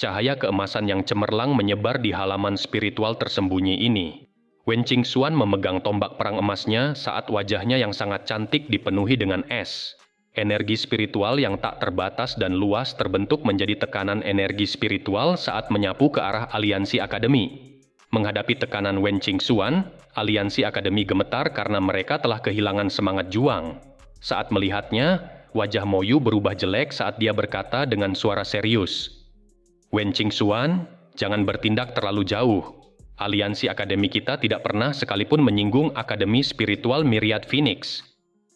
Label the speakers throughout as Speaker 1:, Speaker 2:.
Speaker 1: Cahaya keemasan yang cemerlang menyebar di halaman spiritual tersembunyi ini. Wen Qingxuan memegang tombak perang emasnya saat wajahnya yang sangat cantik dipenuhi dengan es. Energi spiritual yang tak terbatas dan luas terbentuk menjadi tekanan energi spiritual saat menyapu ke arah aliansi akademi. Menghadapi tekanan Wen Qingxuan, aliansi akademi gemetar karena mereka telah kehilangan semangat juang. Saat melihatnya, wajah Mo Yu berubah jelek saat dia berkata dengan suara serius, "Wen Qingxuan, jangan bertindak terlalu jauh. Aliansi akademi kita tidak pernah sekalipun menyinggung Akademi Spiritual Myriad Phoenix.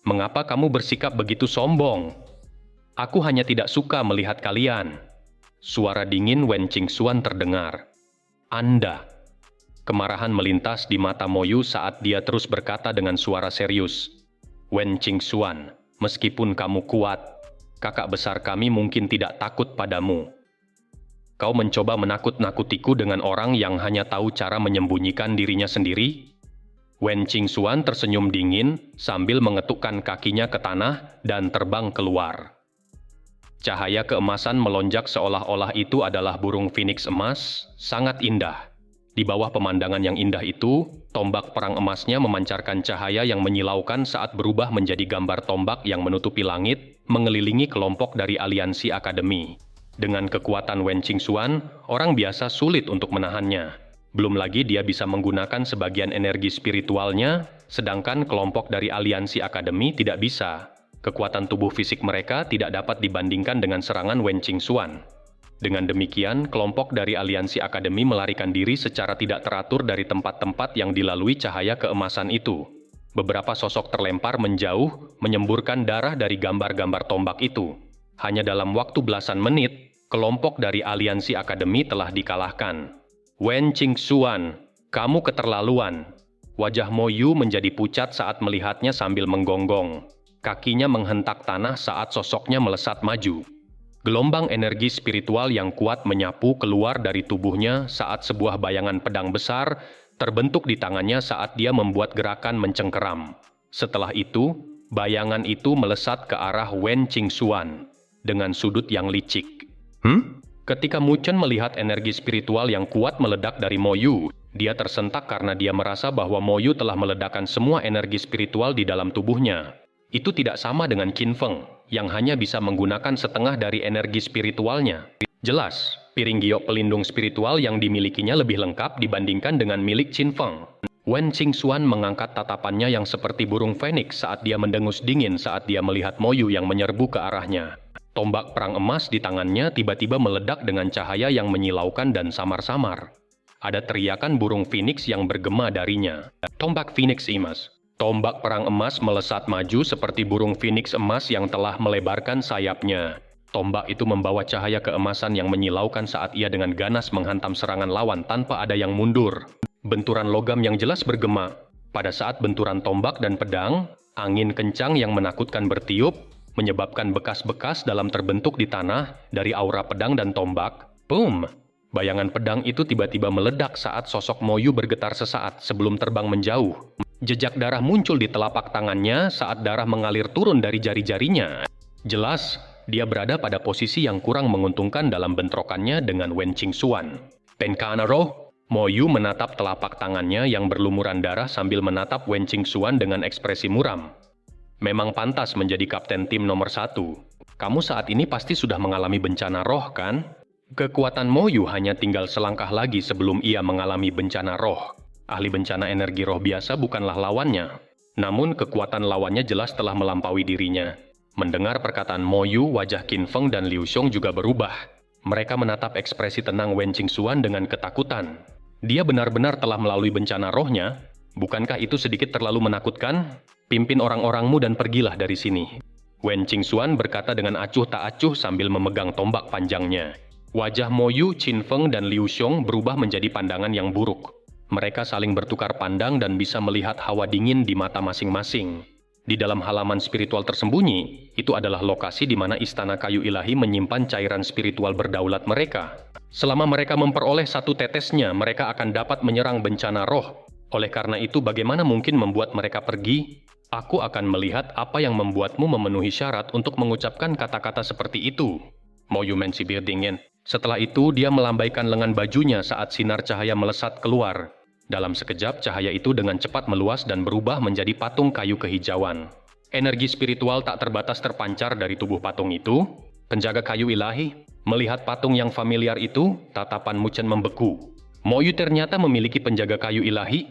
Speaker 1: Mengapa kamu bersikap begitu sombong? Aku hanya tidak suka melihat kalian." Suara dingin Wen Qingxuan terdengar. "Anda." Kemarahan melintas di mata Mo Yu saat dia terus berkata dengan suara serius, "Wen Qingxuan, meskipun kamu kuat, kakak besar kami mungkin tidak takut padamu. Kau mencoba menakut-nakutiku dengan orang yang hanya tahu cara menyembunyikan dirinya sendiri?" Wen Qingxuan tersenyum dingin sambil mengetukkan kakinya ke tanah dan terbang keluar. Cahaya keemasan melonjak seolah-olah itu adalah burung phoenix emas, sangat indah. Di bawah pemandangan yang indah itu, tombak perang emasnya memancarkan cahaya yang menyilaukan saat berubah menjadi gambar tombak yang menutupi langit, mengelilingi kelompok dari aliansi akademi. Dengan kekuatan Wen Qingxuan, orang biasa sulit untuk menahannya. Belum lagi dia bisa menggunakan sebagian energi spiritualnya, sedangkan kelompok dari aliansi akademi tidak bisa. Kekuatan tubuh fisik mereka tidak dapat dibandingkan dengan serangan Wen Qingxuan. Dengan demikian, kelompok dari aliansi akademi melarikan diri secara tidak teratur dari tempat-tempat yang dilalui cahaya keemasan itu. Beberapa sosok terlempar menjauh, menyemburkan darah dari gambar-gambar tombak itu. Hanya dalam waktu belasan menit, kelompok dari aliansi akademi telah dikalahkan. "Wen Qingxuan, kamu keterlaluan." Wajah Mo Yu menjadi pucat saat melihatnya sambil menggonggong. Kakinya menghentak tanah saat sosoknya melesat maju. Gelombang energi spiritual yang kuat menyapu keluar dari tubuhnya saat sebuah bayangan pedang besar terbentuk di tangannya saat dia membuat gerakan mencengkeram. Setelah itu, bayangan itu melesat ke arah Wen Qingxuan dengan sudut yang licik. Ketika Mu Chen melihat energi spiritual yang kuat meledak dari Mo Yu, dia tersentak karena dia merasa bahwa Mo Yu telah meledakkan semua energi spiritual di dalam tubuhnya. Itu tidak sama dengan Qin Feng, yang hanya bisa menggunakan setengah dari energi spiritualnya. Jelas, piring giok pelindung spiritual yang dimilikinya lebih lengkap dibandingkan dengan milik Qin Feng. Wen Qingxuan mengangkat tatapannya yang seperti burung phoenix saat dia mendengus dingin saat dia melihat Mo Yu yang menyerbu ke arahnya. Tombak perang emas di tangannya tiba-tiba meledak dengan cahaya yang menyilaukan dan samar-samar. Ada teriakan burung phoenix yang bergema darinya. "Tombak phoenix emas." Tombak perang emas melesat maju seperti burung phoenix emas yang telah melebarkan sayapnya. Tombak itu membawa cahaya keemasan yang menyilaukan saat ia dengan ganas menghantam serangan lawan tanpa ada yang mundur. Benturan logam yang jelas bergema. Pada saat benturan tombak dan pedang, angin kencang yang menakutkan bertiup, menyebabkan bekas-bekas dalam terbentuk di tanah dari aura pedang dan tombak. Boom! Bayangan pedang itu tiba-tiba meledak saat sosok Mo Yu bergetar sesaat sebelum terbang menjauh. Jejak darah muncul di telapak tangannya saat darah mengalir turun dari jari-jarinya. Jelas, dia berada pada posisi yang kurang menguntungkan dalam bentrokannya dengan Wen Qingxuan. "Penkana roh?" Mo Yu menatap telapak tangannya yang berlumuran darah sambil menatap Wen Qingxuan dengan ekspresi muram. "Memang pantas menjadi kapten tim nomor 1. Kamu saat ini pasti sudah mengalami bencana roh, kan?" Kekuatan Mo Yu hanya tinggal selangkah lagi sebelum ia mengalami bencana roh. Ahli bencana energi roh biasa bukanlah lawannya. Namun kekuatan lawannya jelas telah melampaui dirinya. Mendengar perkataan Mo Yu, wajah Qin Feng dan Liu Xiong juga berubah. Mereka menatap ekspresi tenang Wen Qingxuan dengan ketakutan. Dia benar-benar telah melalui bencana rohnya. Bukankah itu sedikit terlalu menakutkan? "Pimpin orang-orangmu dan pergilah dari sini." Wen Qingxuan berkata dengan acuh tak acuh sambil memegang tombak panjangnya. Wajah Mo Yu, Qin Feng, dan Liu Xiong berubah menjadi pandangan yang buruk. Mereka saling bertukar pandang dan bisa melihat hawa dingin di mata masing-masing. Di dalam halaman spiritual tersembunyi, itu adalah lokasi di mana istana kayu ilahi menyimpan cairan spiritual berdaulat mereka. Selama mereka memperoleh satu tetesnya, mereka akan dapat menyerang bencana roh. Oleh karena itu, bagaimana mungkin membuat mereka pergi? Aku akan melihat apa yang membuatmu memenuhi syarat untuk mengucapkan kata-kata seperti itu. Mo Yu mensibir dingin. Setelah itu, dia melambaikan lengan bajunya saat sinar cahaya melesat keluar. Dalam sekejap, cahaya itu dengan cepat meluas dan berubah menjadi patung kayu kehijauan. Energi spiritual tak terbatas terpancar dari tubuh patung itu. Penjaga kayu ilahi, melihat patung yang familiar itu, tatapan Mu Chen membeku. Mo Yu ternyata memiliki penjaga kayu ilahi?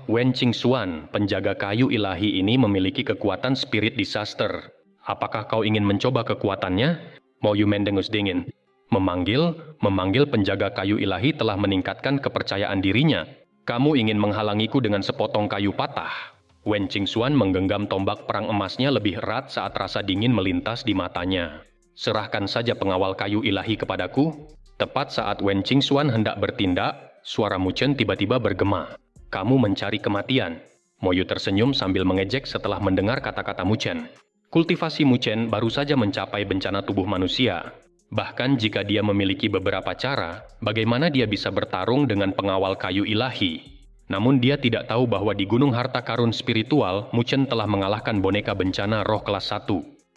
Speaker 1: Wen Qingxuan, penjaga kayu ilahi ini memiliki kekuatan spirit disaster. Apakah kau ingin mencoba kekuatannya? Mo Yu mendengus dingin. Memanggil penjaga kayu ilahi telah meningkatkan kepercayaan dirinya. Kamu ingin menghalangiku dengan sepotong kayu patah? Wen Qingxuan menggenggam tombak perang emasnya lebih erat saat rasa dingin melintas di matanya. Serahkan saja pengawal kayu ilahi kepadaku. Tepat saat Wen Qingxuan hendak bertindak, suara Mu Chen tiba-tiba bergema. Kamu mencari kematian. Mo Yu tersenyum sambil mengejek setelah mendengar kata-kata Mu Chen. Kultivasi Mu Chen baru saja mencapai bencana tubuh manusia. Bahkan jika dia memiliki beberapa cara, bagaimana dia bisa bertarung dengan pengawal kayu ilahi? Namun dia tidak tahu bahwa di Gunung Harta Karun Spiritual, Mu Chen telah mengalahkan boneka bencana roh kelas 1.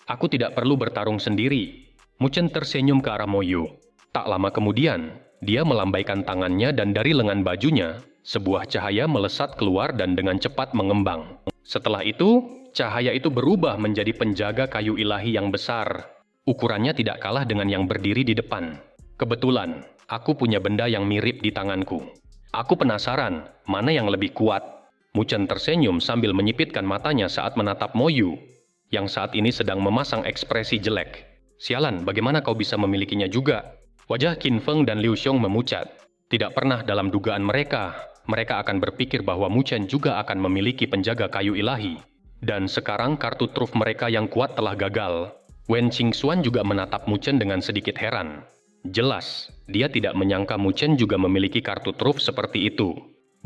Speaker 1: Aku tidak perlu bertarung sendiri. Mu Chen tersenyum ke arah Mo Yu. Tak lama kemudian, dia melambaikan tangannya dan dari lengan bajunya, sebuah cahaya melesat keluar dan dengan cepat mengembang. Setelah itu, cahaya itu berubah menjadi penjaga kayu ilahi yang besar. Ukurannya tidak kalah dengan yang berdiri di depan. Kebetulan, aku punya benda yang mirip di tanganku. Aku penasaran, mana yang lebih kuat? Mu Chen tersenyum sambil menyipitkan matanya saat menatap Mo Yu, yang saat ini sedang memasang ekspresi jelek. Sialan, bagaimana kau bisa memilikinya juga? Wajah Qin Feng dan Liu Xiong memucat. Tidak pernah dalam dugaan mereka akan berpikir bahwa Mu Chen juga akan memiliki penjaga kayu ilahi. Dan sekarang kartu truf mereka yang kuat telah gagal. Wen Qingxuan juga menatap Mu Chen dengan sedikit heran. Jelas, dia tidak menyangka Mu Chen juga memiliki kartu truf seperti itu.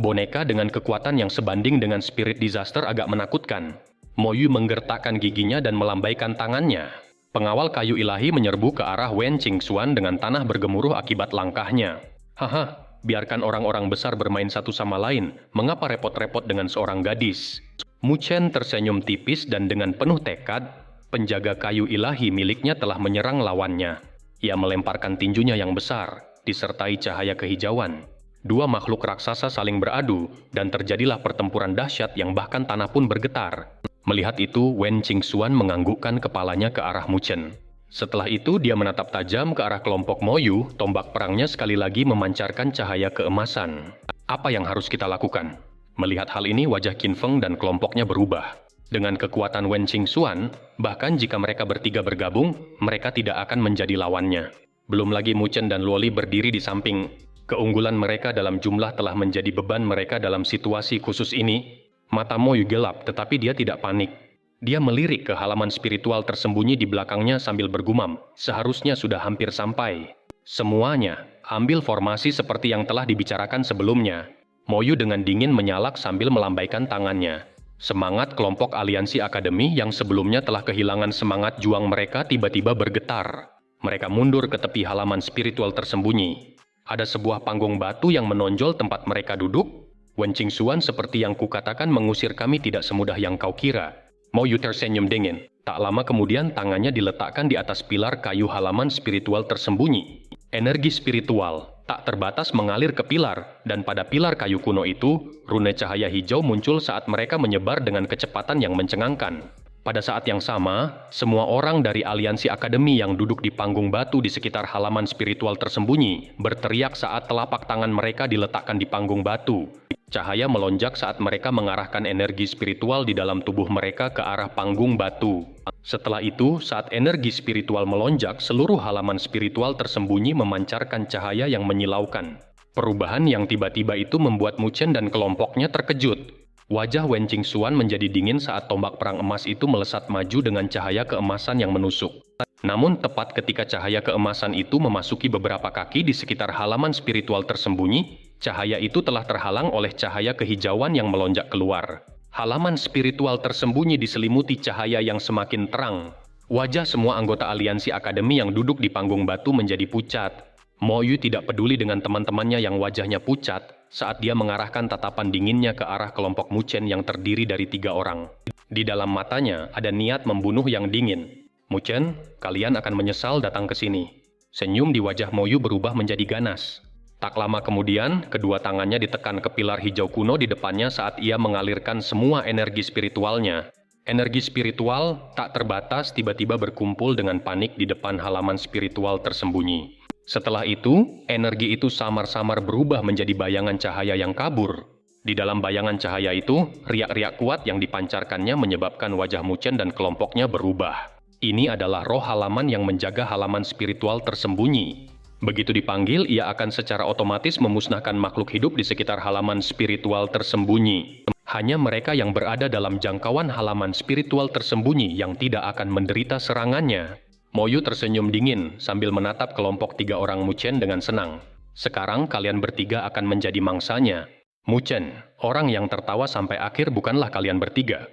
Speaker 1: Boneka dengan kekuatan yang sebanding dengan spirit disaster agak menakutkan. Mo Yu menggertakkan giginya dan melambaikan tangannya. Pengawal kayu ilahi menyerbu ke arah Wen Qingxuan dengan tanah bergemuruh akibat langkahnya. Haha, biarkan orang-orang besar bermain satu sama lain. Mengapa repot-repot dengan seorang gadis? Mu Chen tersenyum tipis dan dengan penuh tekad, penjaga kayu ilahi miliknya telah menyerang lawannya. Ia melemparkan tinjunya yang besar, disertai cahaya kehijauan. Dua makhluk raksasa saling beradu, dan terjadilah pertempuran dahsyat yang bahkan tanah pun bergetar. Melihat itu, Wen Qingxuan menganggukkan kepalanya ke arah Mu Chen. Setelah itu, dia menatap tajam ke arah kelompok Mo Yu, tombak perangnya sekali lagi memancarkan cahaya keemasan. Apa yang harus kita lakukan? Melihat hal ini, wajah Qin Feng dan kelompoknya berubah. Dengan kekuatan Wen Qingxuan, bahkan jika mereka bertiga bergabung, mereka tidak akan menjadi lawannya. Belum lagi Mu Chen dan Luoli berdiri di samping. Keunggulan mereka dalam jumlah telah menjadi beban mereka dalam situasi khusus ini. Mata Mo Yu gelap, tetapi dia tidak panik. Dia melirik ke halaman spiritual tersembunyi di belakangnya sambil bergumam, seharusnya sudah hampir sampai. Semuanya, ambil formasi seperti yang telah dibicarakan sebelumnya. Mo Yu dengan dingin menyalak sambil melambaikan tangannya. Semangat kelompok aliansi akademi yang sebelumnya telah kehilangan semangat juang mereka tiba-tiba bergetar. Mereka mundur ke tepi halaman spiritual tersembunyi. Ada sebuah panggung batu yang menonjol tempat mereka duduk. Wen Qingxuan, seperti yang kukatakan, mengusir kami tidak semudah yang kau kira. Mo Yu tersenyum dingin. Tak lama kemudian tangannya diletakkan di atas pilar kayu halaman spiritual tersembunyi. Energi spiritual tak terbatas mengalir ke pilar, dan pada pilar kayu kuno itu, rune cahaya hijau muncul saat mereka menyebar dengan kecepatan yang mencengangkan. Pada saat yang sama, semua orang dari aliansi akademi yang duduk di panggung batu di sekitar halaman spiritual tersembunyi berteriak saat telapak tangan mereka diletakkan di panggung batu. Cahaya melonjak saat mereka mengarahkan energi spiritual di dalam tubuh mereka ke arah panggung batu. Setelah itu, saat energi spiritual melonjak, seluruh halaman spiritual tersembunyi memancarkan cahaya yang menyilaukan. Perubahan yang tiba-tiba itu membuat Mu Chen dan kelompoknya terkejut. Wajah Wen Qingxuan menjadi dingin saat tombak perang emas itu melesat maju dengan cahaya keemasan yang menusuk. Namun tepat ketika cahaya keemasan itu memasuki beberapa kaki di sekitar halaman spiritual tersembunyi, cahaya itu telah terhalang oleh cahaya kehijauan yang melonjak keluar. Halaman spiritual tersembunyi diselimuti cahaya yang semakin terang. Wajah semua anggota aliansi akademi yang duduk di panggung batu menjadi pucat. Mo Yu tidak peduli dengan teman-temannya yang wajahnya pucat saat dia mengarahkan tatapan dinginnya ke arah kelompok Mu Chen yang terdiri dari 3 orang. Di dalam matanya ada niat membunuh yang dingin. Mu Chen, kalian akan menyesal datang ke sini. Senyum di wajah Moyu berubah menjadi ganas. Tak lama kemudian, kedua tangannya ditekan ke pilar hijau kuno di depannya saat ia mengalirkan semua energi spiritualnya. Energi spiritual tak terbatas tiba-tiba berkumpul dengan panik di depan halaman spiritual tersembunyi. Setelah itu, energi itu samar-samar berubah menjadi bayangan cahaya yang kabur. Di dalam bayangan cahaya itu, riak-riak kuat yang dipancarkannya menyebabkan wajah Mu Chen dan kelompoknya berubah. Ini adalah roh halaman yang menjaga halaman spiritual tersembunyi. Begitu dipanggil, ia akan secara otomatis memusnahkan makhluk hidup di sekitar halaman spiritual tersembunyi. Hanya mereka yang berada dalam jangkauan halaman spiritual tersembunyi yang tidak akan menderita serangannya. Moyu tersenyum dingin sambil menatap kelompok 3 orang Mu Chen dengan senang. Sekarang kalian bertiga akan menjadi mangsanya. Mu Chen, orang yang tertawa sampai akhir bukanlah kalian bertiga.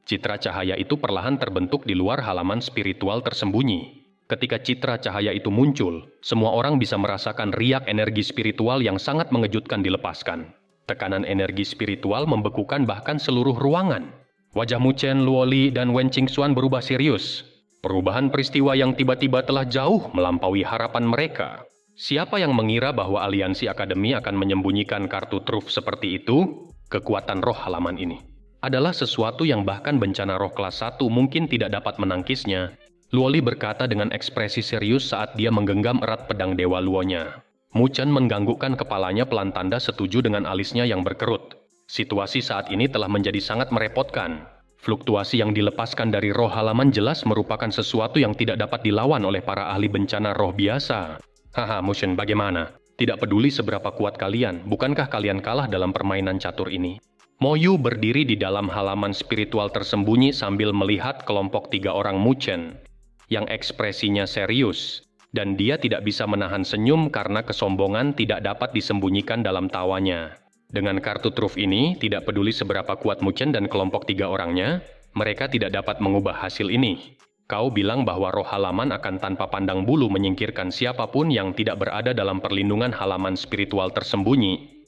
Speaker 1: Citra cahaya itu perlahan terbentuk di luar halaman spiritual tersembunyi. Ketika citra cahaya itu muncul, semua orang bisa merasakan riak energi spiritual yang sangat mengejutkan dilepaskan. Tekanan energi spiritual membekukan bahkan seluruh ruangan. Wajah Mu Chen, Luo Li, dan Wen Qingxuan berubah serius. Perubahan peristiwa yang tiba-tiba telah jauh melampaui harapan mereka. Siapa yang mengira bahwa aliansi akademi akan menyembunyikan kartu truf seperti itu? Kekuatan roh halaman ini adalah sesuatu yang bahkan bencana roh kelas 1 mungkin tidak dapat menangkisnya. Luo Li berkata dengan ekspresi serius saat dia menggenggam erat pedang Dewa Luonya. Mu Chen menganggukkan kepalanya pelan tanda setuju dengan alisnya yang berkerut. Situasi saat ini telah menjadi sangat merepotkan. Fluktuasi yang dilepaskan dari roh halaman jelas merupakan sesuatu yang tidak dapat dilawan oleh para ahli bencana roh biasa. Haha, Mu Chen, bagaimana? Tidak peduli seberapa kuat kalian, bukankah kalian kalah dalam permainan catur ini? Moyu berdiri di dalam halaman spiritual tersembunyi sambil melihat kelompok 3 orang Mu Chen yang ekspresinya serius, dan dia tidak bisa menahan senyum karena kesombongan tidak dapat disembunyikan dalam tawanya. Dengan kartu truf ini, tidak peduli seberapa kuat Mu Chen dan kelompok 3 orangnya, mereka tidak dapat mengubah hasil ini. Kau bilang bahwa roh halaman akan tanpa pandang bulu menyingkirkan siapapun yang tidak berada dalam perlindungan halaman spiritual tersembunyi.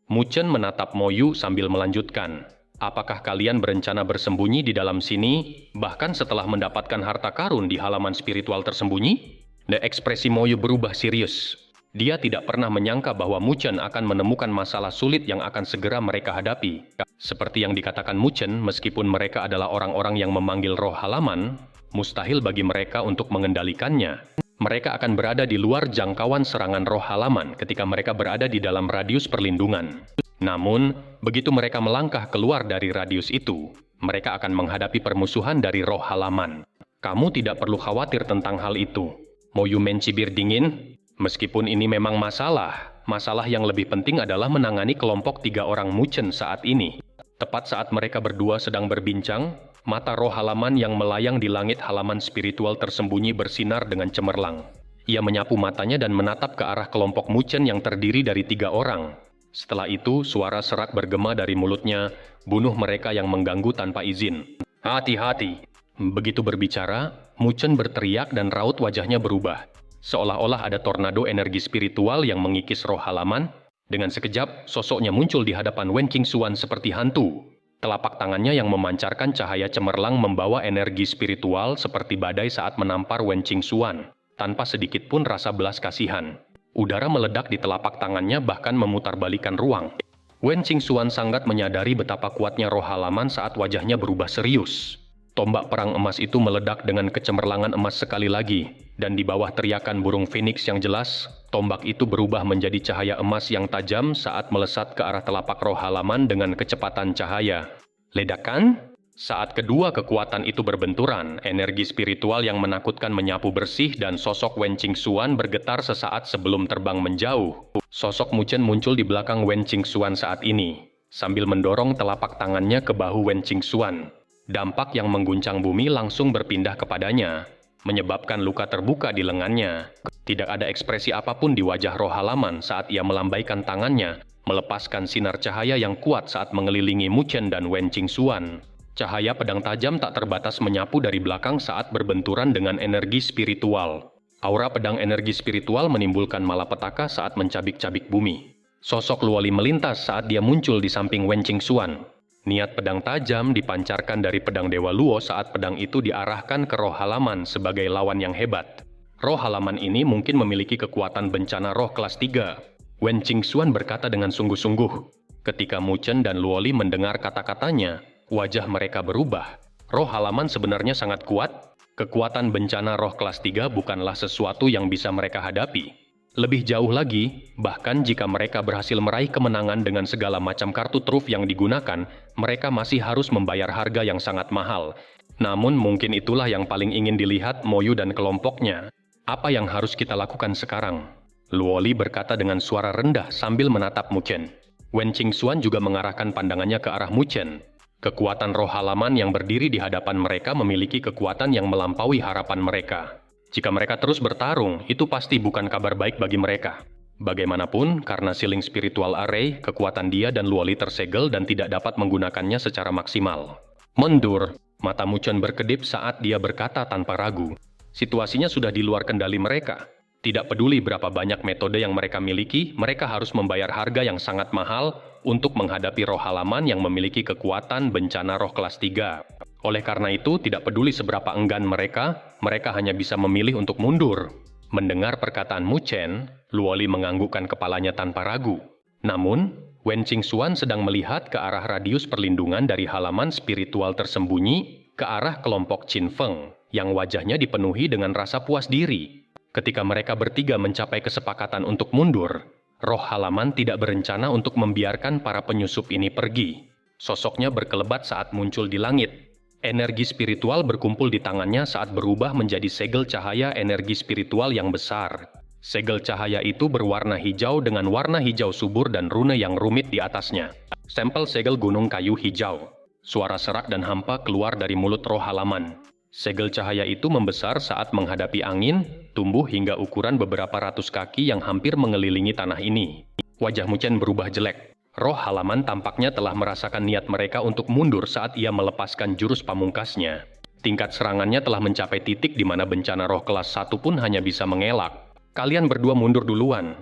Speaker 1: Mu Chen menatap Moyu sambil melanjutkan. Apakah kalian berencana bersembunyi di dalam sini, bahkan setelah mendapatkan harta karun di halaman spiritual tersembunyi? Ekspresi Moyu berubah serius. Dia tidak pernah menyangka bahwa Mu Chen akan menemukan masalah sulit yang akan segera mereka hadapi. Seperti yang dikatakan Mu Chen, meskipun mereka adalah orang-orang yang memanggil roh halaman, mustahil bagi mereka untuk mengendalikannya. Mereka akan berada di luar jangkauan serangan roh halaman ketika mereka berada di dalam radius perlindungan. Namun, begitu mereka melangkah keluar dari radius itu, mereka akan menghadapi permusuhan dari roh halaman. Kamu tidak perlu khawatir tentang hal itu. Moyu mencibir dingin. Meskipun ini memang masalah yang lebih penting adalah menangani kelompok 3 orang Mu Chen saat ini. Tepat saat mereka berdua sedang berbincang, mata roh halaman yang melayang di langit halaman spiritual tersembunyi bersinar dengan cemerlang. Ia menyapu matanya dan menatap ke arah kelompok Mu Chen yang terdiri dari 3 orang. Setelah itu, suara serak bergema dari mulutnya, bunuh mereka yang mengganggu tanpa izin. Hati-hati. Begitu berbicara, Mu Chen berteriak dan raut wajahnya berubah. Seolah-olah ada tornado energi spiritual yang mengikis roh halaman. Dengan sekejap, sosoknya muncul di hadapan Wen Qingxuan seperti hantu. Telapak tangannya yang memancarkan cahaya cemerlang membawa energi spiritual seperti badai saat menampar Wen Qingxuan, tanpa sedikit pun rasa belas kasihan. Udara meledak di telapak tangannya bahkan memutarbalikkan ruang. Wen Qingxuan sangat menyadari betapa kuatnya roh halaman saat wajahnya berubah serius. Tombak perang emas itu meledak dengan kecemerlangan emas sekali lagi, dan di bawah teriakan burung phoenix yang jelas, tombak itu berubah menjadi cahaya emas yang tajam saat melesat ke arah telapak roh halaman dengan kecepatan cahaya. Ledakan? Saat kedua kekuatan itu berbenturan, energi spiritual yang menakutkan menyapu bersih dan sosok Wen Qingxuan bergetar sesaat sebelum terbang menjauh. Sosok Mu Chen muncul di belakang Wen Qingxuan saat ini, sambil mendorong telapak tangannya ke bahu Wen Qingxuan. Dampak yang mengguncang bumi langsung berpindah kepadanya, menyebabkan luka terbuka di lengannya. Tidak ada ekspresi apapun di wajah roh halaman saat ia melambaikan tangannya, melepaskan sinar cahaya yang kuat saat mengelilingi Mu Chen dan Wen Qingxuan. Cahaya pedang tajam tak terbatas menyapu dari belakang saat berbenturan dengan energi spiritual. Aura pedang energi spiritual menimbulkan malapetaka saat mencabik-cabik bumi. Sosok Luo Li melintas saat dia muncul di samping Wen Qingxuan. Niat pedang tajam dipancarkan dari pedang Dewa Luo saat pedang itu diarahkan ke roh halaman sebagai lawan yang hebat. Roh halaman ini mungkin memiliki kekuatan bencana roh kelas 3. Wen Qingxuan berkata dengan sungguh-sungguh. Ketika Mu Chen dan Luoli mendengar kata-katanya, wajah mereka berubah. Roh halaman sebenarnya sangat kuat. Kekuatan bencana roh kelas 3 bukanlah sesuatu yang bisa mereka hadapi. Lebih jauh lagi, bahkan jika mereka berhasil meraih kemenangan dengan segala macam kartu truf yang digunakan, mereka masih harus membayar harga yang sangat mahal. Namun mungkin itulah yang paling ingin dilihat Moyu dan kelompoknya. Apa yang harus kita lakukan sekarang? Luoli berkata dengan suara rendah sambil menatap Mu Chen. Wen Qingxuan juga mengarahkan pandangannya ke arah Mu Chen. Kekuatan roh halaman yang berdiri di hadapan mereka memiliki kekuatan yang melampaui harapan mereka. Jika mereka terus bertarung, itu pasti bukan kabar baik bagi mereka. Bagaimanapun, karena Sealing Spiritual Array, kekuatan dia dan Luoli tersegel dan tidak dapat menggunakannya secara maksimal. Mundur, mata Mu Chen berkedip saat dia berkata tanpa ragu. Situasinya sudah di luar kendali mereka. Tidak peduli berapa banyak metode yang mereka miliki, mereka harus membayar harga yang sangat mahal untuk menghadapi roh halaman yang memiliki kekuatan bencana roh kelas 3. Oleh karena itu, tidak peduli seberapa enggan mereka hanya bisa memilih untuk mundur. Mendengar perkataan Mu Chen, Luoli menganggukkan kepalanya tanpa ragu. Namun, Wen Qingxuan sedang melihat ke arah radius perlindungan dari halaman spiritual tersembunyi ke arah kelompok Qin Feng, yang wajahnya dipenuhi dengan rasa puas diri. Ketika mereka bertiga mencapai kesepakatan untuk mundur, roh halaman tidak berencana untuk membiarkan para penyusup ini pergi. Sosoknya berkelebat saat muncul di langit. Energi spiritual berkumpul di tangannya saat berubah menjadi segel cahaya energi spiritual yang besar. Segel cahaya itu berwarna hijau dengan warna hijau subur dan rune yang rumit di atasnya. Sampel segel gunung kayu hijau. Suara serak dan hampa keluar dari mulut roh halaman. Segel cahaya itu membesar saat menghadapi angin, tumbuh hingga ukuran beberapa ratus kaki yang hampir mengelilingi tanah ini. Wajah Mu Chen berubah jelek. Roh halaman tampaknya telah merasakan niat mereka untuk mundur saat ia melepaskan jurus pamungkasnya. Tingkat serangannya telah mencapai titik di mana bencana roh kelas 1 pun hanya bisa mengelak. Kalian berdua mundur duluan.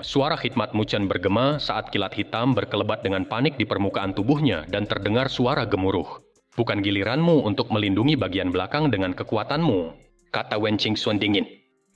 Speaker 1: Suara khidmat Mu Chen bergema saat kilat hitam berkelebat dengan panik di permukaan tubuhnya dan terdengar suara gemuruh. Bukan giliranmu untuk melindungi bagian belakang dengan kekuatanmu, kata Wen Qingxuan dingin.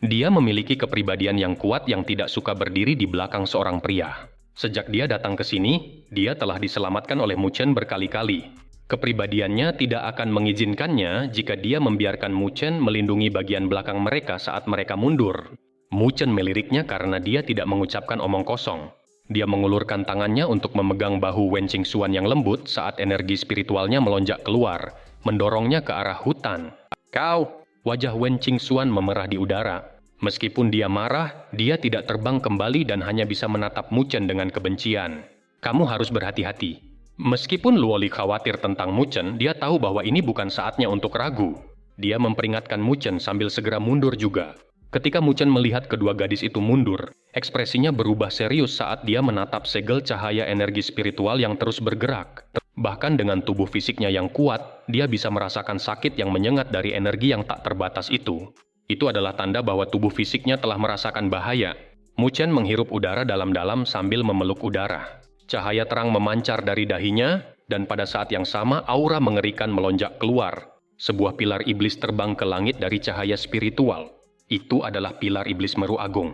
Speaker 1: Dia memiliki kepribadian yang kuat yang tidak suka berdiri di belakang seorang pria. Sejak dia datang ke sini, dia telah diselamatkan oleh Mu Chen berkali-kali. Kepribadiannya tidak akan mengizinkannya jika dia membiarkan Mu Chen melindungi bagian belakang mereka saat mereka mundur. Mu Chen meliriknya karena dia tidak mengucapkan omong kosong. Dia mengulurkan tangannya untuk memegang bahu Wen Qingxuan yang lembut saat energi spiritualnya melonjak keluar, mendorongnya ke arah hutan. Kau! Wajah Wen Qingxuan memerah di udara. Meskipun dia marah, dia tidak terbang kembali dan hanya bisa menatap Mu Chen dengan kebencian. Kamu harus berhati-hati. Meskipun Luoli khawatir tentang Mu Chen, dia tahu bahwa ini bukan saatnya untuk ragu. Dia memperingatkan Mu Chen sambil segera mundur juga. Ketika Mu Chen melihat kedua gadis itu mundur, ekspresinya berubah serius saat dia menatap segel cahaya energi spiritual yang terus bergerak. Bahkan dengan tubuh fisiknya yang kuat, dia bisa merasakan sakit yang menyengat dari energi yang tak terbatas itu. Itu adalah tanda bahwa tubuh fisiknya telah merasakan bahaya. Mu Chen menghirup udara dalam-dalam sambil memeluk udara. Cahaya terang memancar dari dahinya, dan pada saat yang sama aura mengerikan melonjak keluar. Sebuah pilar iblis terbang ke langit dari cahaya spiritual. Itu adalah pilar iblis Meru Agung.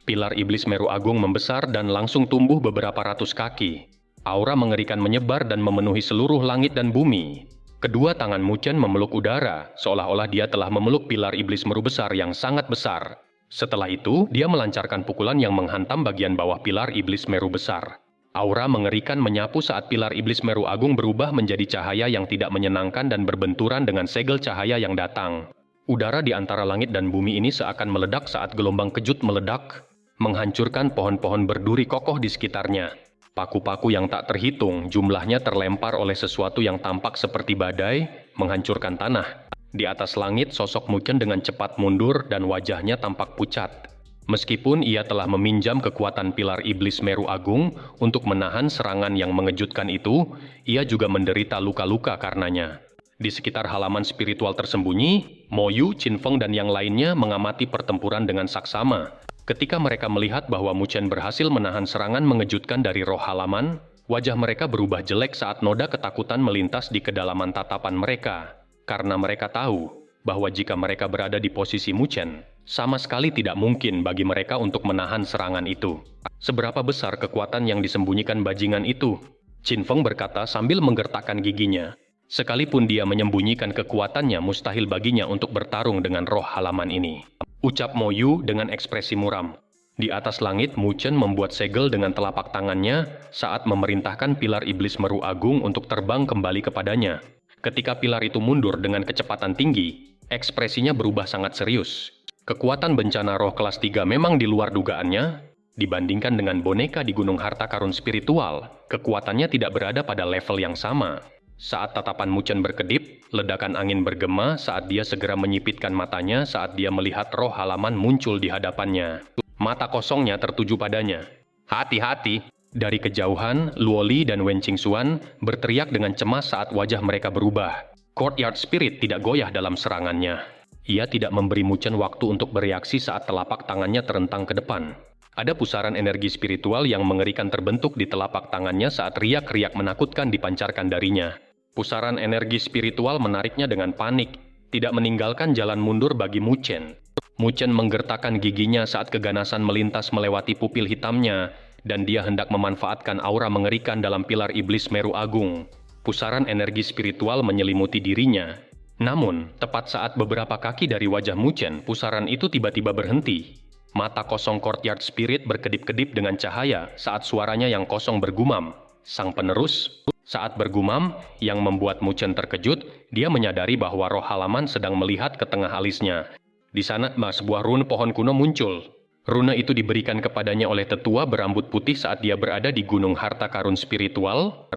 Speaker 1: Pilar iblis Meru Agung membesar dan langsung tumbuh beberapa ratus kaki. Aura mengerikan menyebar dan memenuhi seluruh langit dan bumi. Kedua tangan Mu Chen memeluk udara, seolah-olah dia telah memeluk pilar iblis Meru besar yang sangat besar. Setelah itu, dia melancarkan pukulan yang menghantam bagian bawah pilar iblis Meru besar. Aura mengerikan menyapu saat pilar iblis Meru Agung berubah menjadi cahaya yang tidak menyenangkan dan berbenturan dengan segel cahaya yang datang. Udara di antara langit dan bumi ini seakan meledak saat gelombang kejut meledak, menghancurkan pohon-pohon berduri kokoh di sekitarnya. Paku-paku yang tak terhitung jumlahnya terlempar oleh sesuatu yang tampak seperti badai, menghancurkan tanah. Di atas langit, sosok Mu Chen dengan cepat mundur dan wajahnya tampak pucat. Meskipun ia telah meminjam kekuatan pilar iblis Meru Agung untuk menahan serangan yang mengejutkan itu, ia juga menderita luka-luka karenanya. Di sekitar halaman spiritual tersembunyi, Moyu, Qin Feng, dan yang lainnya mengamati pertempuran dengan saksama. Ketika mereka melihat bahwa Mu Chen berhasil menahan serangan mengejutkan dari roh halaman, Wajah mereka berubah jelek saat noda ketakutan melintas di kedalaman tatapan mereka, karena mereka tahu bahwa jika mereka berada di posisi Mu Chen, sama sekali tidak mungkin bagi mereka untuk menahan serangan itu. Seberapa besar kekuatan yang disembunyikan bajingan itu? Qin Feng berkata sambil menggertakkan giginya. Sekalipun dia menyembunyikan kekuatannya, mustahil baginya untuk bertarung dengan roh halaman ini. Ucap Mo Yu dengan ekspresi muram. Di atas langit, Mu Chen membuat segel dengan telapak tangannya saat memerintahkan pilar iblis Meru Agung untuk terbang kembali kepadanya. Ketika pilar itu mundur dengan kecepatan tinggi, ekspresinya berubah sangat serius. Kekuatan bencana roh kelas 3 memang di luar dugaannya. Dibandingkan dengan boneka di Gunung Harta Karun Spiritual, kekuatannya tidak berada pada level yang sama. Saat tatapan Mu Chen berkedip, ledakan angin bergema saat dia segera menyipitkan matanya saat dia melihat roh halaman muncul di hadapannya. Mata kosongnya tertuju padanya. Hati-hati! Dari kejauhan, Luo Li dan Wen Qingxuan berteriak dengan cemas saat wajah mereka berubah. Courtyard Spirit tidak goyah dalam serangannya. Ia tidak memberi Mu Chen waktu untuk bereaksi saat telapak tangannya terentang ke depan. Ada pusaran energi spiritual yang mengerikan terbentuk di telapak tangannya saat riak-riak menakutkan dipancarkan darinya. Pusaran energi spiritual menariknya dengan panik, tidak meninggalkan jalan mundur bagi Mu Chen. Mu Chen menggertakkan giginya saat keganasan melintas melewati pupil hitamnya, dan dia hendak memanfaatkan aura mengerikan dalam pilar iblis Meru Agung. Pusaran energi spiritual menyelimuti dirinya. Namun, tepat saat beberapa kaki dari wajah Mu Chen, pusaran itu tiba-tiba berhenti. Mata kosong Courtyard Spirit berkedip-kedip dengan cahaya saat suaranya yang kosong bergumam. Sang penerus, saat bergumam, yang membuat Mu Chen terkejut, dia menyadari bahwa roh halaman sedang melihat ke tengah alisnya. Di sana, sebuah rune pohon kuno muncul. Rune itu diberikan kepadanya oleh tetua berambut putih saat dia berada di Gunung Harta Karun Spiritual.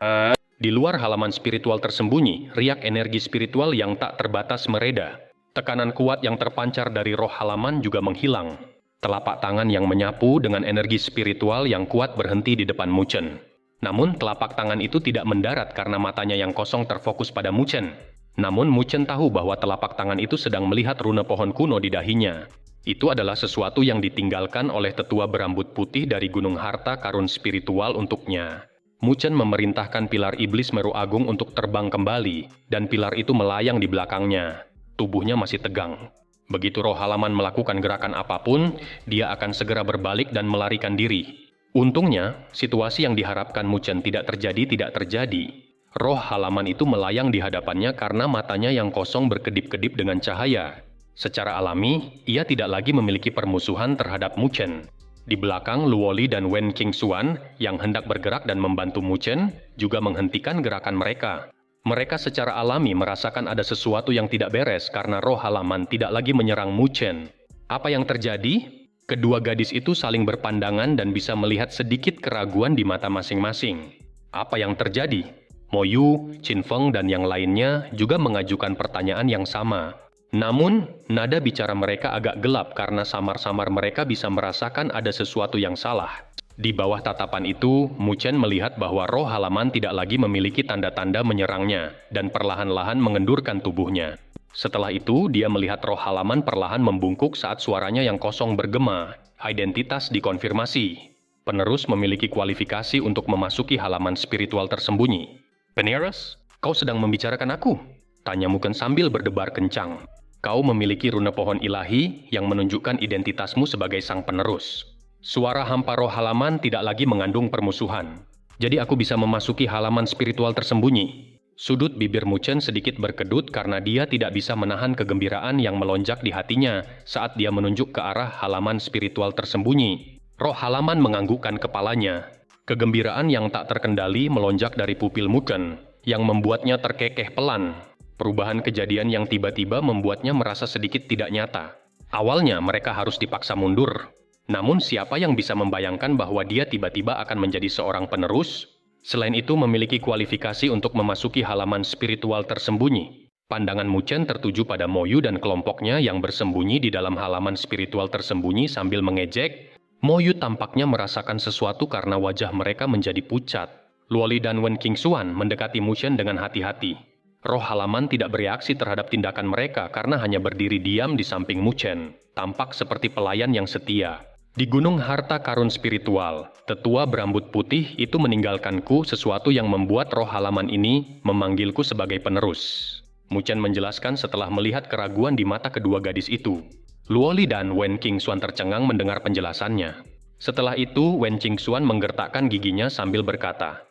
Speaker 1: Di luar halaman spiritual tersembunyi, riak energi spiritual yang tak terbatas mereda. Tekanan kuat yang terpancar dari roh halaman juga menghilang. Telapak tangan yang menyapu dengan energi spiritual yang kuat berhenti di depan Mu Chen. Namun, telapak tangan itu tidak mendarat karena matanya yang kosong terfokus pada Mu Chen. Namun Mu Chen tahu bahwa telapak tangan itu sedang melihat rune pohon kuno di dahinya. Itu adalah sesuatu yang ditinggalkan oleh tetua berambut putih dari Gunung Harta Karun Spiritual untuknya. Mu Chen memerintahkan pilar iblis Meru Agung untuk terbang kembali, dan pilar itu melayang di belakangnya. Tubuhnya masih tegang. Begitu roh halaman melakukan gerakan apapun, dia akan segera berbalik dan melarikan diri. Untungnya, situasi yang diharapkan Mu Chen tidak terjadi. Roh halaman itu melayang di hadapannya karena matanya yang kosong berkedip-kedip dengan cahaya. Secara alami, ia tidak lagi memiliki permusuhan terhadap Mu Chen. Di belakang, Luo Li dan Wen Qingxuan yang hendak bergerak dan membantu Mu Chen juga menghentikan gerakan mereka. Mereka secara alami merasakan ada sesuatu yang tidak beres karena roh halaman tidak lagi menyerang Mu Chen. Apa yang terjadi? Kedua gadis itu saling berpandangan dan bisa melihat sedikit keraguan di mata masing-masing. Apa yang terjadi? Mo Yu, Qin Feng, dan yang lainnya juga mengajukan pertanyaan yang sama. Namun, nada bicara mereka agak gelap karena samar-samar mereka bisa merasakan ada sesuatu yang salah. Di bawah tatapan itu, Mu Chen melihat bahwa roh halaman tidak lagi memiliki tanda-tanda menyerangnya dan perlahan-lahan mengendurkan tubuhnya. Setelah itu, dia melihat roh halaman perlahan membungkuk saat suaranya yang kosong bergema. Identitas dikonfirmasi. Penerus memiliki kualifikasi untuk memasuki halaman spiritual tersembunyi. Veneris, kau sedang membicarakan aku? Tanya Mu Chen sambil berdebar kencang. Kau memiliki rune pohon ilahi yang menunjukkan identitasmu sebagai sang penerus. Suara hampa roh halaman tidak lagi mengandung permusuhan. Jadi aku bisa memasuki halaman spiritual tersembunyi. Sudut bibir Mu Chen sedikit berkedut karena dia tidak bisa menahan kegembiraan yang melonjak di hatinya saat dia menunjuk ke arah halaman spiritual tersembunyi. Roh halaman menganggukkan kepalanya. Kegembiraan yang tak terkendali melonjak dari pupil Mu Chen, yang membuatnya terkekeh pelan. Perubahan kejadian yang tiba-tiba membuatnya merasa sedikit tidak nyata. Awalnya mereka harus dipaksa mundur. Namun siapa yang bisa membayangkan bahwa dia tiba-tiba akan menjadi seorang penerus? Selain itu memiliki kualifikasi untuk memasuki halaman spiritual tersembunyi. Pandangan Mu Chen tertuju pada Mo Yu dan kelompoknya yang bersembunyi di dalam halaman spiritual tersembunyi sambil mengejek. Mo Yu tampaknya merasakan sesuatu karena wajah mereka menjadi pucat. Luo Li dan Wen Qingxuan mendekati Mu Chen dengan hati-hati. Roh halaman tidak bereaksi terhadap tindakan mereka karena hanya berdiri diam di samping Mu Chen, tampak seperti pelayan yang setia. Di Gunung Harta Karun Spiritual, tetua berambut putih itu meninggalkanku sesuatu yang membuat roh halaman ini memanggilku sebagai penerus. Mu Chen menjelaskan setelah melihat keraguan di mata kedua gadis itu. Luo Li dan Wen Qingxuan tercengang mendengar penjelasannya. Setelah itu, Wen Qingxuan menggertakkan giginya sambil berkata,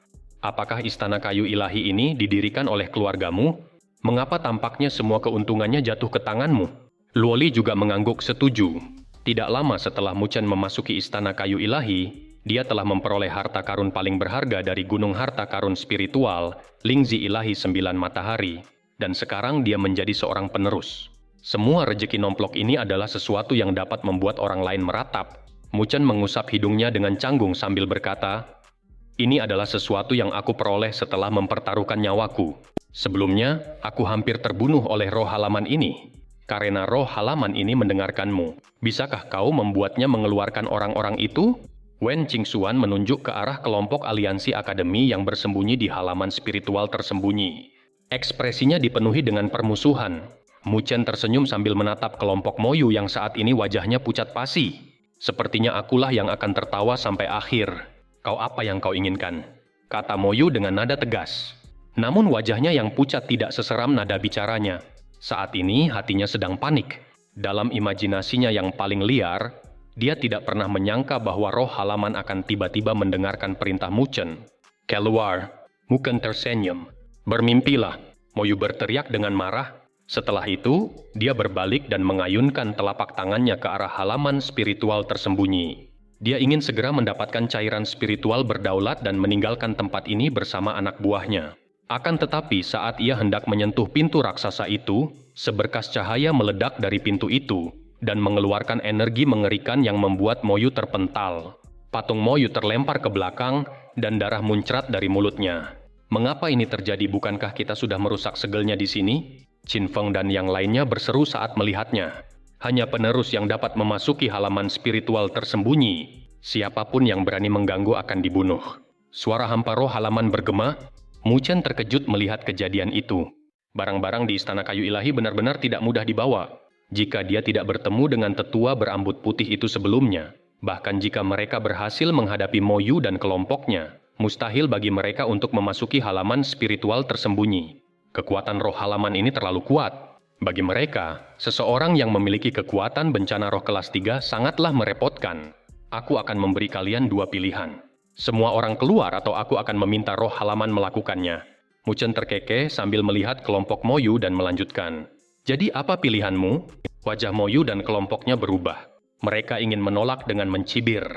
Speaker 1: "Apakah istana kayu ilahi ini didirikan oleh keluargamu? Mengapa tampaknya semua keuntungannya jatuh ke tanganmu?" Luo Li juga mengangguk setuju. Tidak lama setelah Mu Chen memasuki istana kayu ilahi, dia telah memperoleh harta karun paling berharga dari Gunung Harta Karun Spiritual, Lingzi Ilahi 9 Matahari, dan sekarang dia menjadi seorang penerus. Semua rejeki nomplok ini adalah sesuatu yang dapat membuat orang lain meratap. Mu Chen mengusap hidungnya dengan canggung sambil berkata, "Ini adalah sesuatu yang aku peroleh setelah mempertaruhkan nyawaku. Sebelumnya, aku hampir terbunuh oleh roh halaman ini. Karena roh halaman ini mendengarkanmu, bisakah kau membuatnya mengeluarkan orang-orang itu?" Wen Qingxuan menunjuk ke arah kelompok aliansi akademi yang bersembunyi di halaman spiritual tersembunyi. Ekspresinya dipenuhi dengan permusuhan. Mu Chen tersenyum sambil menatap kelompok Moyu yang saat ini wajahnya pucat pasi. "Sepertinya akulah yang akan tertawa sampai akhir. Kau apa yang kau inginkan?" kata Moyu dengan nada tegas. Namun wajahnya yang pucat tidak seseram nada bicaranya. Saat ini hatinya sedang panik. Dalam imajinasinya yang paling liar, dia tidak pernah menyangka bahwa roh halaman akan tiba-tiba mendengarkan perintah Mu Chen. "Keluar!" Mu Chen tersenyum. "Bermimpilah!" Moyu berteriak dengan marah. Setelah itu, dia berbalik dan mengayunkan telapak tangannya ke arah halaman spiritual tersembunyi. Dia ingin segera mendapatkan cairan spiritual berdaulat dan meninggalkan tempat ini bersama anak buahnya. Akan tetapi saat ia hendak menyentuh pintu raksasa itu, seberkas cahaya meledak dari pintu itu dan mengeluarkan energi mengerikan yang membuat Moyu terpental. Patung Moyu terlempar ke belakang dan darah muncrat dari mulutnya. "Mengapa ini terjadi? Bukankah kita sudah merusak segelnya di sini?" Qin Feng dan yang lainnya berseru saat melihatnya. Hanya penerus yang dapat memasuki halaman spiritual tersembunyi. Siapapun yang berani mengganggu akan dibunuh. Suara hampa roh halaman bergema. Mu Chen terkejut melihat kejadian itu. Barang-barang di istana kayu ilahi benar-benar tidak mudah dibawa. Jika dia tidak bertemu dengan tetua berambut putih itu sebelumnya, bahkan jika mereka berhasil menghadapi Moyu dan kelompoknya, mustahil bagi mereka untuk memasuki halaman spiritual tersembunyi. Kekuatan roh halaman ini terlalu kuat. Bagi mereka, seseorang yang memiliki kekuatan bencana roh kelas 3 sangatlah merepotkan. Aku akan memberi kalian dua pilihan. Semua orang keluar atau aku akan meminta roh halaman melakukannya. Mu Chen terkekeh sambil melihat kelompok Moyu dan melanjutkan. "Jadi apa pilihanmu?" Wajah Moyu dan kelompoknya berubah. Mereka ingin menolak dengan mencibir.